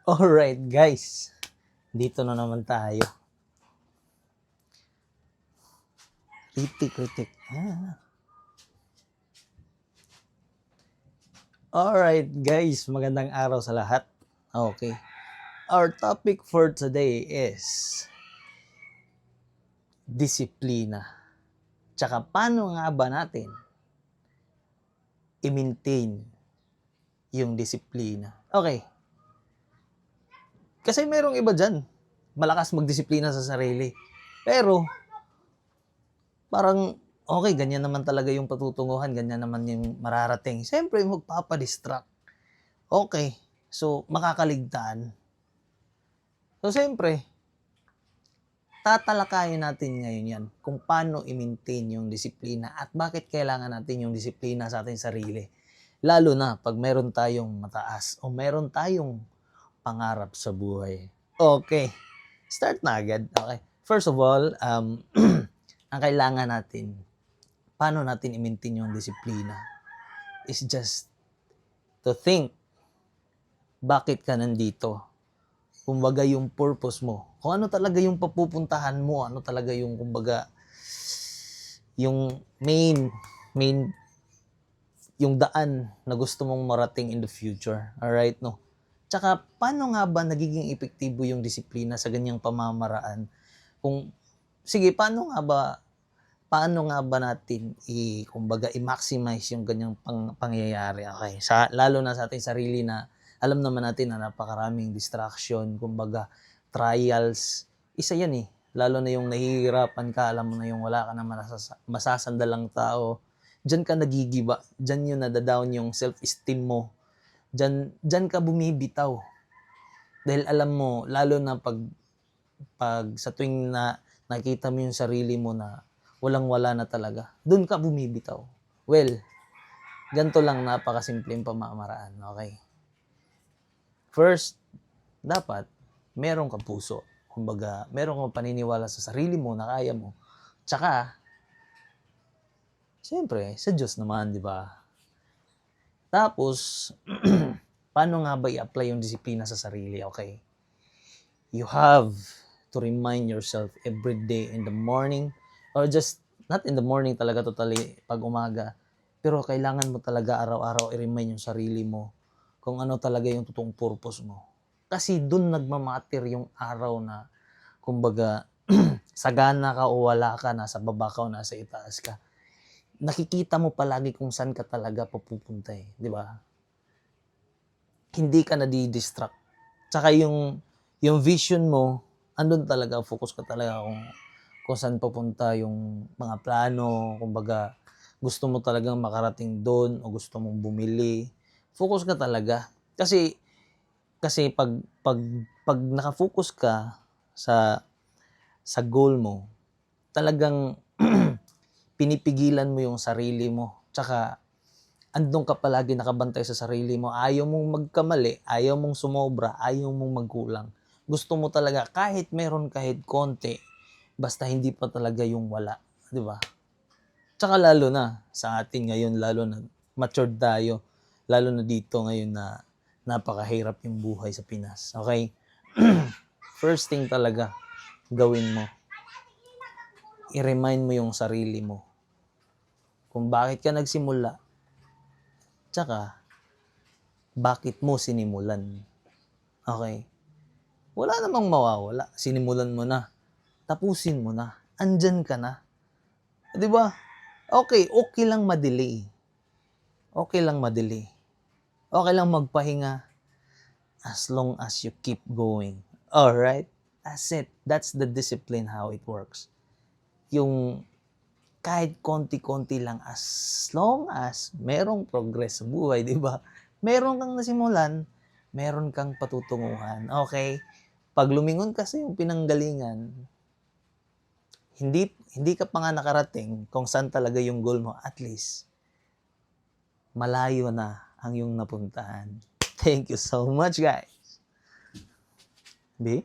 Alright guys, dito na naman tayo. Kritik. Alright guys, magandang araw sa lahat. Okay. Our topic for today is disiplina. Tsaka paano nga ba natin i-maintain yung disiplina? Okay. Kasi merong iba dyan, malakas magdisiplina sa sarili. Pero, parang, okay, ganyan naman talaga yung patutunguhan, ganyan naman yung mararating. Siyempre, magpapadistract. Okay, so, makakaligtaan. So, siyempre, tatalakayin natin ngayon yan kung paano i-maintain yung disiplina at bakit kailangan natin yung disiplina sa ating sarili. Lalo na pag meron tayong mataas o meron tayong pangarap sa buhay. Okay, start na agad. Okay, first of all, ang kailangan natin, paano natin i-maintain yung disiplina is just to think bakit ka nandito. Kumbaga yung purpose mo. Kung ano talaga yung papupuntahan mo, ano talaga yung kumbaga yung main yung daan na gusto mong marating in the future. Alright, no? Tsaka, paano nga ba nagiging epektibo yung disiplina sa ganyang pamamaraan? Sige, paano nga ba natin kumbaga i-maximize yung ganyang pangyayari? Okay, lalo na sa ating sarili na alam naman natin na napakaraming distraction, kumbaga trials, isa yan eh. Lalo na yung nahihirapan ka, alam mo na yung wala ka na masasandalang tao, dyan ka nagigiba, dyan yung nadadown yung self-esteem mo, dyan ka bumibitaw. Dahil alam mo, lalo na pag sa tuwing na nakita mo yung sarili mo na walang-wala na talaga, doon ka bumibitaw. Well, ganito lang napakasimpleng pamamaraan, okay? First, dapat meron kang puso. Kumbaga, meron kang paniniwala sa sarili mo na kaya mo. Tsaka, siyempre, sa Diyos naman, di ba? Tapos, paano nga ba i-apply yung disiplina sa sarili? Okay. You have to remind yourself every day in the morning, or just, not in the morning talaga totally, pag umaga, pero kailangan mo talaga araw-araw i-remind yung sarili mo kung ano talaga yung totoong purpose mo. Kasi dun nagmamatter yung araw na, kumbaga, sagana ka o wala ka, nasa baba ka o nasa itaas ka. Nakikita mo palagi kung saan ka talaga papupunta eh, di ba? Hindi ka nadi-distract. Tsaka yung vision mo, andun talaga, focus ka talaga kung saan papunta yung mga plano, kumbaga, gusto mo talagang makarating doon o gusto mong bumili. Focus ka talaga. Kasi pag nakafocus ka sa goal mo, talagang pinipigilan mo yung sarili mo. Tsaka andun ka palagi nakabantay sa sarili mo. Ayaw mong magkamali, ayaw mong sumobra, ayaw mong magkulang. Gusto mo talaga kahit konti, basta hindi pa talaga yung wala, di ba? Tsaka lalo na sa atin ngayon, lalo na matured tayo, lalo na dito ngayon na napakahirap yung buhay sa Pinas. Okay? First thing talaga, gawin mo. I-remind mo yung sarili mo kung bakit ka nagsimula, tsaka bakit mo sinimulan. Okay? Wala namang mawawala. Sinimulan mo na. Tapusin mo na. Andyan ka na. Di ba? Okay lang ma-delay. Okay lang ma-delay. Okay lang magpahinga as long as you keep going. Alright? That's it. That's the discipline how it works. Yung kahit konti-konti lang as long as merong progress sa buhay, di ba? Meron kang nasimulan, meron kang patutunguhan. Okay? Pag lumingon kasi yung pinanggalingan, hindi ka pa nga nakarating kung saan talaga yung goal mo, at least malayo na ang iyong napuntahan. Thank you so much, guys. B?